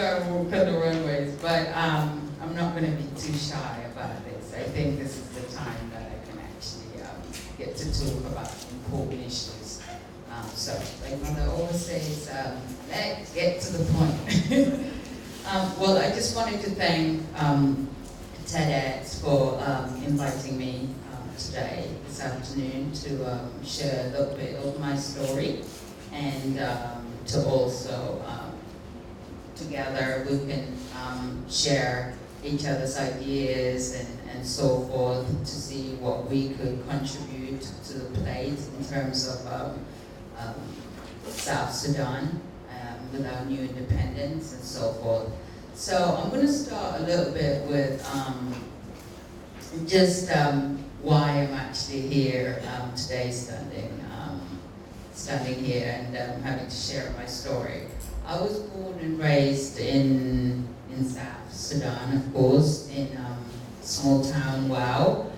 learn walk on the runways, but I'm not going to be too shy about this. I think this is the time that I can actually get to talk about important issues. So, like Mother always says, let's get to the point. Well, I just wanted to thank TEDx for inviting me today, this afternoon, to share a little bit of my story, and to also, together, we can share each other's ideas and so forth to see what we could contribute to the plate in terms of South Sudan with our new independence and so forth. So I'm going to start a little bit with just why I'm actually here today, standing here and having to share my story. I was born and raised in South Sudan, of course, in small town Wow,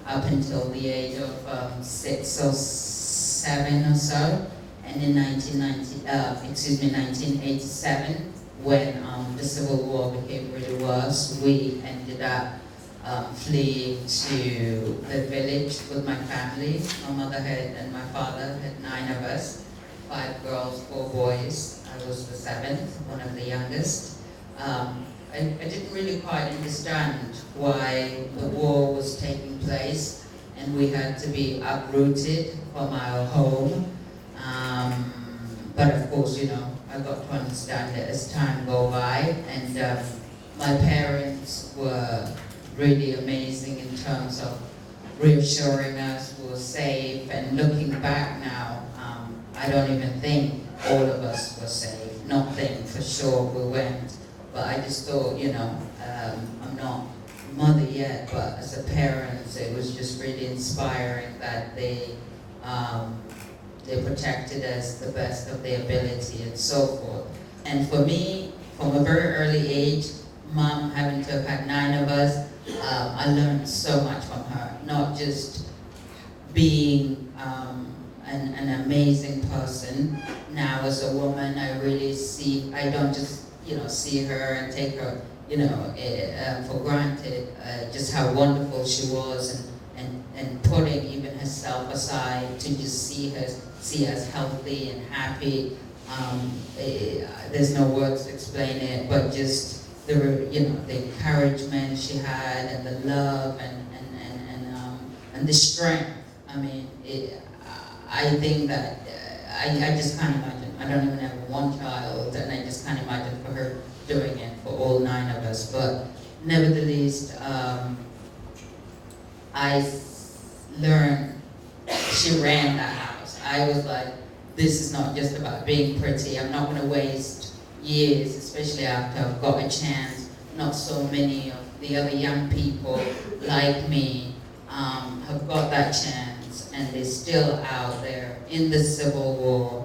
up until the age of 6 or 7 or so. And in 1987, when the Civil War became really worse, we ended up fleeing to the village with my family. My mother and my father had 9 of us, 5 girls, 4 boys. I was the 7th, one of the youngest. I didn't really quite understand why the war was taking place and we had to be uprooted from our home. But of course, you know, I got to understand it as time go by, and my parents were really amazing in terms of reassuring us we were safe, and looking back now, I don't even think all of us were safe. Not think for sure we weren't, but I just thought, you know, I'm not a mother yet, but as a parent, it was just really inspiring that they protected us the best of their ability and so forth. And for me, from a very early age, Mom having to have had 9 of us, I learned so much from her. Not just being an amazing person. Now as a woman, I really see, I don't just, you know, see her and take her, you know, for granted, just how wonderful she was, and putting even herself aside to just see us healthy and happy. There's no words to explain it, but just the encouragement she had, and the love, and the strength. I mean, I think that I just can't imagine. I don't even have one child, and I just can't imagine for her doing it for all 9 of us. But nevertheless, I learned she ran that house. I was like, this is not just about being pretty. I'm not going to waste years, especially after I've got a chance. Not so many of the other young people like me have got that chance, and they're still out there in the Civil War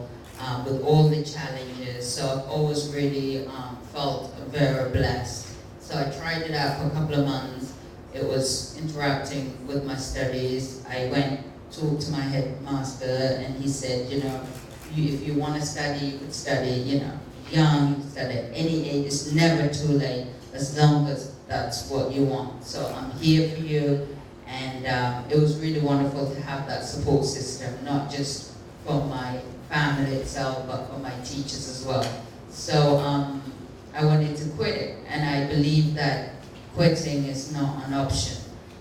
with all the challenges. So I've always really felt very blessed. So I tried it out for a couple of months. It was interrupting with my studies. I went to my headmaster, and he said, you know, if you want to study, you could study, you know, young, you can study at any age. It's never too late, as long as that's what you want. So I'm here for you, and it was really wonderful to have that support system, not just from my family itself, but from my teachers as well. So I wanted to quit it, and I believe that quitting is not an option,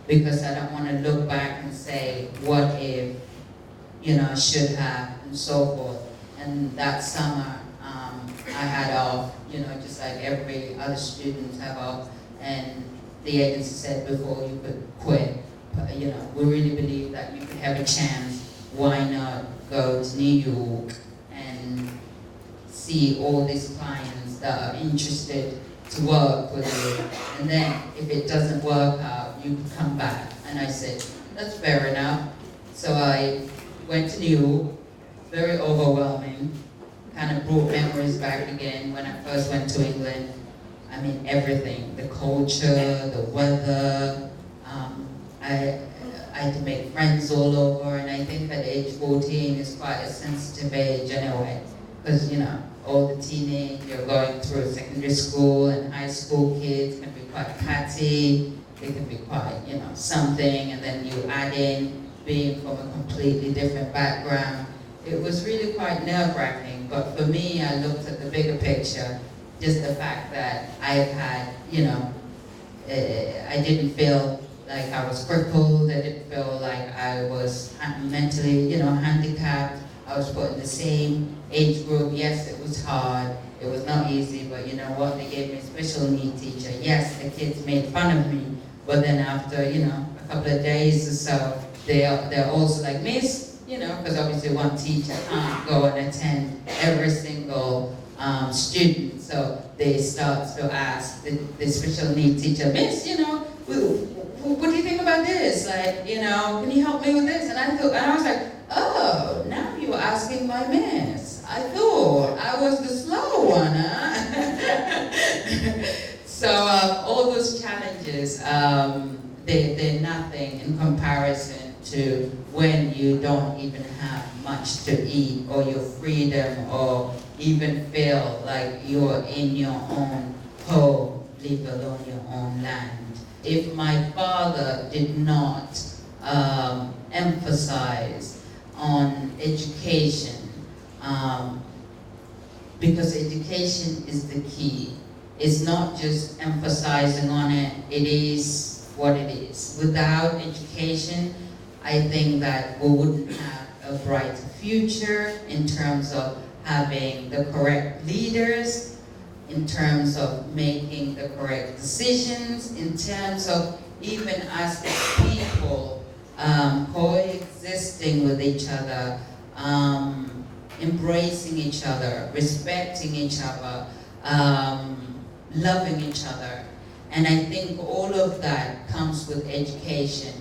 because I don't want to look back and say, what if, you know, I should have, and so forth. And that summer, I had off, you know, just like every other student have off, and the agency said before you could quit, you know, we really believe that you could have a chance. Why not go to New York and see all these clients that are interested to work with you, and then if it doesn't work out, you can come back. And I said, that's fair enough. So I went to New York, very overwhelming, kind of brought memories back again when I first went to England. I mean, everything, the culture, the weather. I had to make friends all over, and I think at age 14 is quite a sensitive age anyway, because, you know, all the teenage, you're going through secondary school and high school kids can be quite catty, they can be quite, something, and then you add in being from a completely different background. It was really quite nerve-wracking, but for me, I looked at the bigger picture, just the fact that I've had, I didn't feel like I was crippled, I didn't feel like I was mentally, handicapped. I was put in the same age group. Yes, it was hard, it was not easy, but you know what, they gave me a special needs teacher. Yes, the kids made fun of me, but then after, a couple of days or so, they're also like, Miss, because obviously one teacher can't go and attend every single student, so they start to ask the special needs teacher, Miss, what do you think about this? Like, can you help me with this? And I was like, oh, now you're asking my miss. I thought I was the slow one, huh? So all those challenges, they're nothing in comparison to when you don't even have much to eat, or your freedom, or even feel like you're in your own home, leave alone your own land. If my father did not emphasize on education, because education is the key. It's not just emphasizing on it, it is what it is. Without education, I think that we wouldn't have a bright future in terms of having the correct leaders, in terms of making the correct decisions, in terms of even as people coexisting with each other, embracing each other, respecting each other, loving each other. And I think all of that comes with education,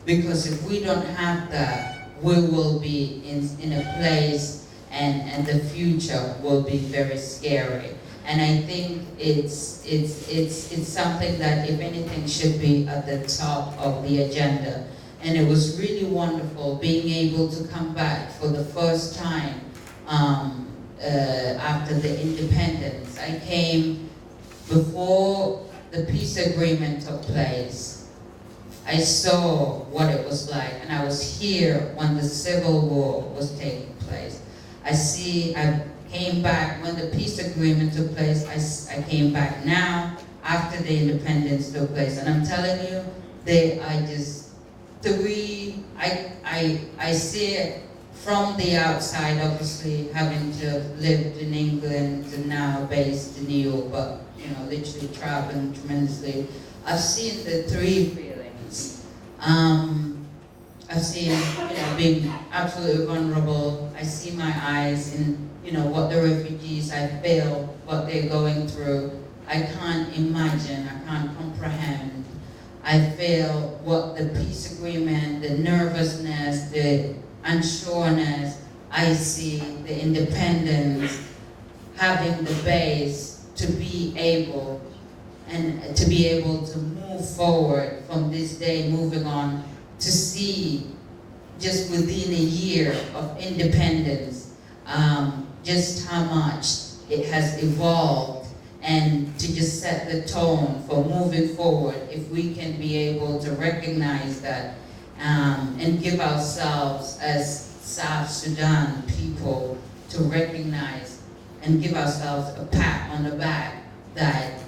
because if we don't have that, we will be in a place and the future will be very scary. And I think it's something that, if anything, should be at the top of the agenda. And it was really wonderful being able to come back for the first time after the independence. I came before the peace agreement took place. I saw what it was like, and I was here when the Civil War was taking place. I came back when the peace agreement took place. I came back now after the independence took place, and I'm telling you, they are just three. I see it from the outside, obviously having to have lived in England and now based in New York, but literally traveling tremendously. I've seen the three feelings. I've seen being absolutely vulnerable. I see my eyes in what the refugees, I feel what they're going through. I can't imagine, I can't comprehend. I feel what the peace agreement, the nervousness, the unsureness. I see the independence, having the base to be able to move forward from this day, moving on, to see just within a year of independence, just how much it has evolved, and to just set the tone for moving forward. If we can be able to recognize that and give ourselves as South Sudan people to recognize and give ourselves a pat on the back that,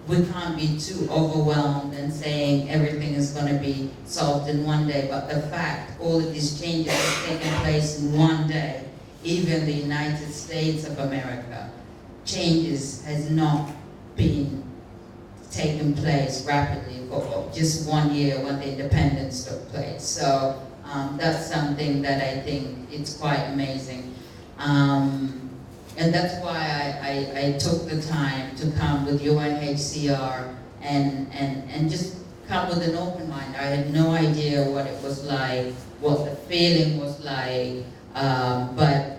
we can't be too overwhelmed and saying everything is going to be solved in one day, but the fact all of these changes have taken place in one day, even the United States of America, changes has not been taking place rapidly for just 1 year when the independence took place. So that's something that I think it's quite amazing. And that's why I took the time to come with UNHCR and just come with an open mind. I had no idea what it was like, what the feeling was like, but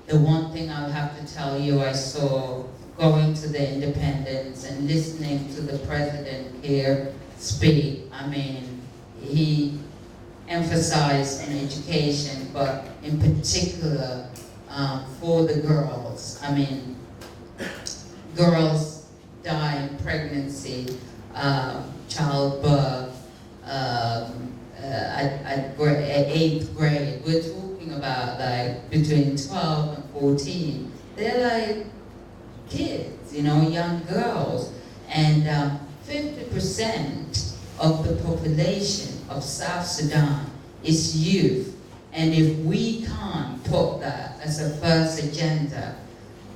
the one thing I'll have to tell you I saw going to the independence and listening to the president here speak, he emphasized on education, but in particular, for the girls. I mean, girls die in pregnancy, childbirth, at 8th grade. We're talking about like between 12 and 14. They're like kids, you know, young girls. And 50% of the population of South Sudan is youth. And if we can't put that as a first agenda,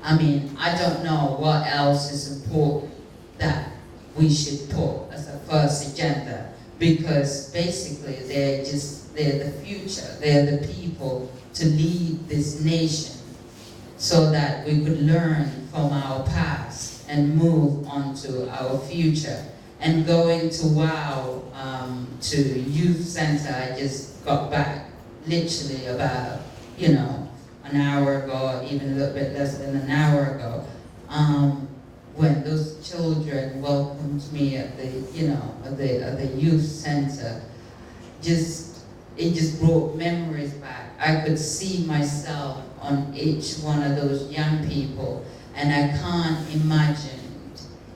I mean, I don't know what else is important that we should put as a first agenda, because basically they're the future, they're the people to lead this nation so that we could learn from our past and move on to our future. And going to WOW, to youth center, I just got back literally about, you know, an hour ago, or even a little bit less than an hour ago, when those children welcomed me at the, you know, at the youth center. It just brought memories back. I could see myself on each one of those young people, and I can't imagine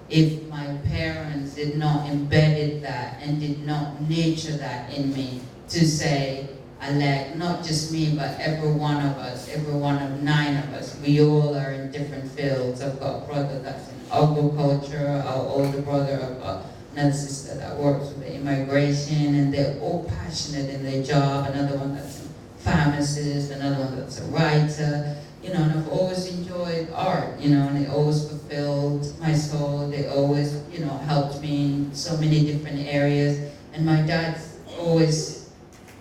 if my parents did not embed that and did not nurture that in me to say, Alek, not just me, but every one of us, every one of 9 of us, we all are in different fields. I've got a brother that's in agriculture, our older brother, I've got another sister that works with immigration, and they're all passionate in their job, another one that's a pharmacist, another one that's a writer, you know, and I've always enjoyed art, you know, and it always fulfilled my soul. They always, you know, helped me in so many different areas, and my dad's always,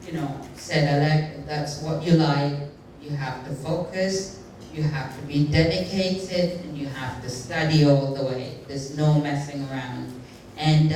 you know, said, Alek, if that's what you like, you have to focus, you have to be dedicated, and you have to study all the way. There's no messing around. And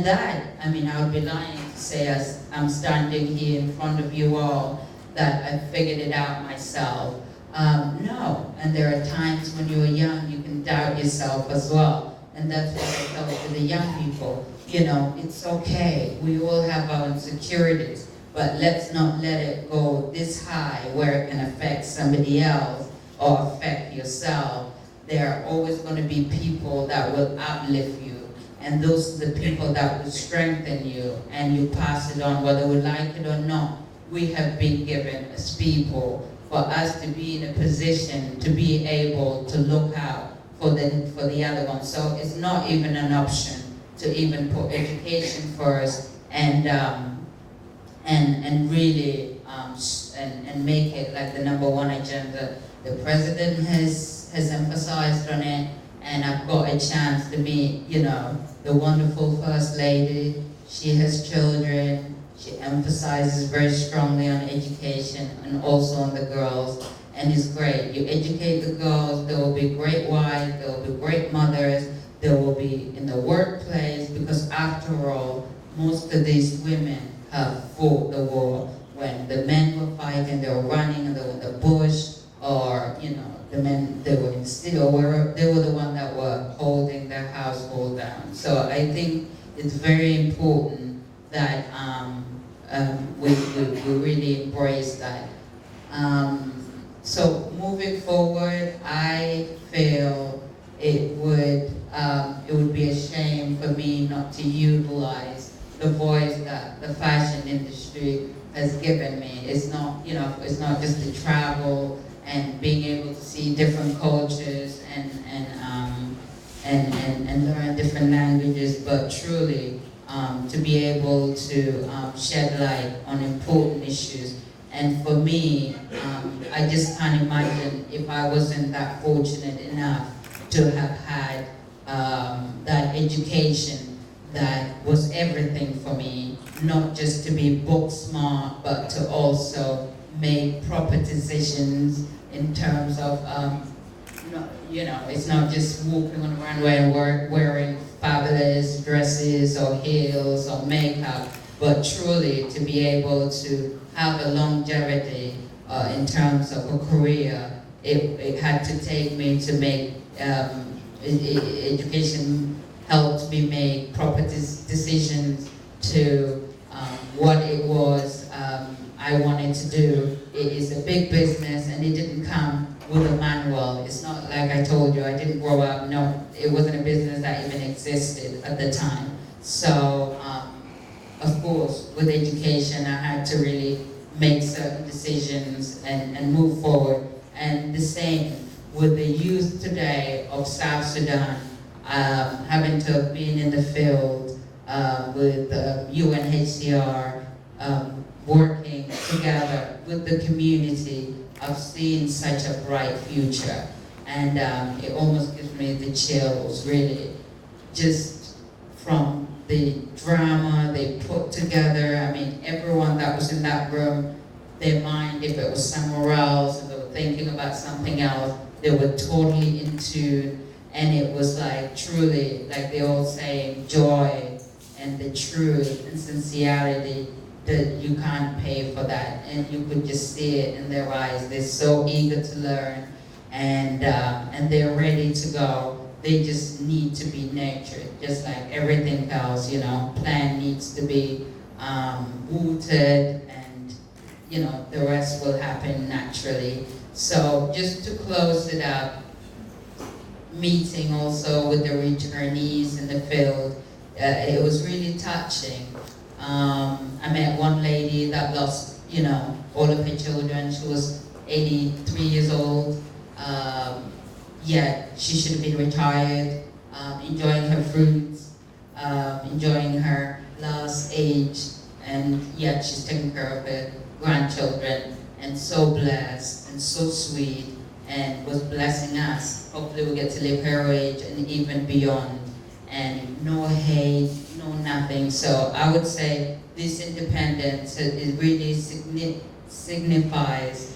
that, I mean, I would be lying to say, as I'm standing here in front of you all, that I figured it out myself. No, and there are times when you're young, you can doubt yourself as well. And that's what I tell to the young people. You know, it's okay. We all have our insecurities, but let's not let it go this high where it can affect somebody else or affect yourself. There are always going to be people that will uplift you, and those are the people that will strengthen you, and you pass it on whether we like it or not. We have been given as people for us to be in a position to be able to look out for the other one. So it's not even an option to even put education first and really and make it like the #1 agenda. The president has emphasized on it, and I've got a chance to meet, you know, the wonderful First Lady. She has children. She emphasizes very strongly on education and also on the girls, and it's great. You educate the girls, they will be great wives, they will be great mothers, they will be in the workplace, because after all, most of these women have fought the war. When the men were fighting, they were running in the bush, or, you know, the men, they were in steel, they were the ones that were holding their household down. So I think it's very important that we really embrace that. So moving forward, I feel it would be a shame for me not to utilize the voice that the fashion industry has given me. It's not, you know, it's not just to travel and being able to see different cultures and learn different languages, but truly to be able to shed light on important issues. And for me, I just can't imagine if I wasn't that fortunate enough to have had that education that was everything for me, not just to be book smart, but to also make proper decisions in terms of, you know, it's not just walking on the runway and wearing fabulous dresses or heels or makeup, but truly to be able to have a longevity in terms of a career. It had to take me to make education helped me make proper decisions to what it was I wanted to do it is a big business, and it didn't come with a manual. It's not like I told you, I didn't grow up, no, it wasn't a business that even existed at the time. So, of course, with education, I had to really make certain decisions and move forward. And the same with the youth today of South Sudan, having to have been in the field with UNHCR, working together with the community, I've seen such a bright future. And it almost gives me the chills, really, just from the drama they put together. I mean, everyone that was in that room, their mind, if it was somewhere else, if they were thinking about something else, they were totally in tune. And it was like truly, like they all say, joy and the truth and sincerity that you can't pay for that. And you could just see it in their eyes. They're so eager to learn, and they're ready to go. They just need to be nurtured, just like everything else, you know. Plant needs to be watered, and you know, the rest will happen naturally. So just to close it up, meeting also with the returnees in the field, it was really touching. I met one lady that lost, you know, all of her children. She was 83 years old. Yet she should have been retired, enjoying her fruits, enjoying her last age, and yet she's taking care of her grandchildren, and so blessed and so sweet, and was blessing us. Hopefully we'll get to live her age and even beyond, and no hate, no nothing. So I would say this independence, it really signifies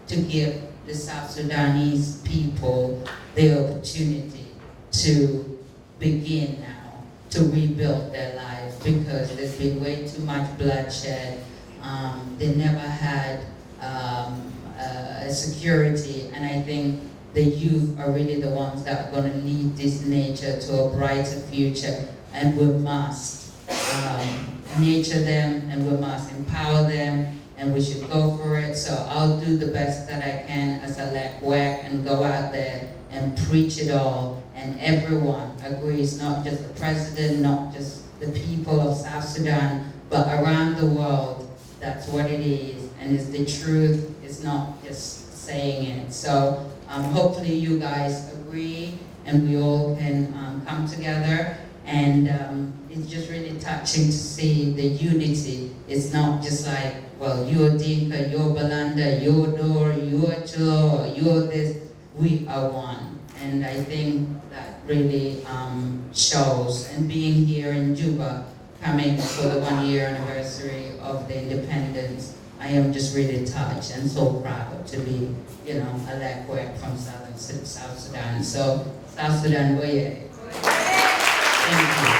to give the South Sudanese people the opportunity to begin now, to rebuild their lives, because there's been way too much bloodshed. They never had security, and I think the youth are really the ones that are going to lead this nation to a brighter future, and we must nurture them, and we must empower them, and we should go for it. So I'll do the best that I can as Alek and go out there and preach it all, and everyone agrees, not just the president, not just the people of South Sudan, but around the world. That's what it is, and it's the truth. It's not just saying it. So hopefully you guys agree, and we all can come together. And it's just really touching to see the unity. It's not just like, well, you're Dinka, you're Balanda, you're Dor, you're Chulo, you're this. We are one. And I think that really shows. And being here in Juba, coming for the 1-year anniversary of the independence, I am just really touched and so proud to be, you know, Alek from South Sudan. So, South Sudan, Thank you.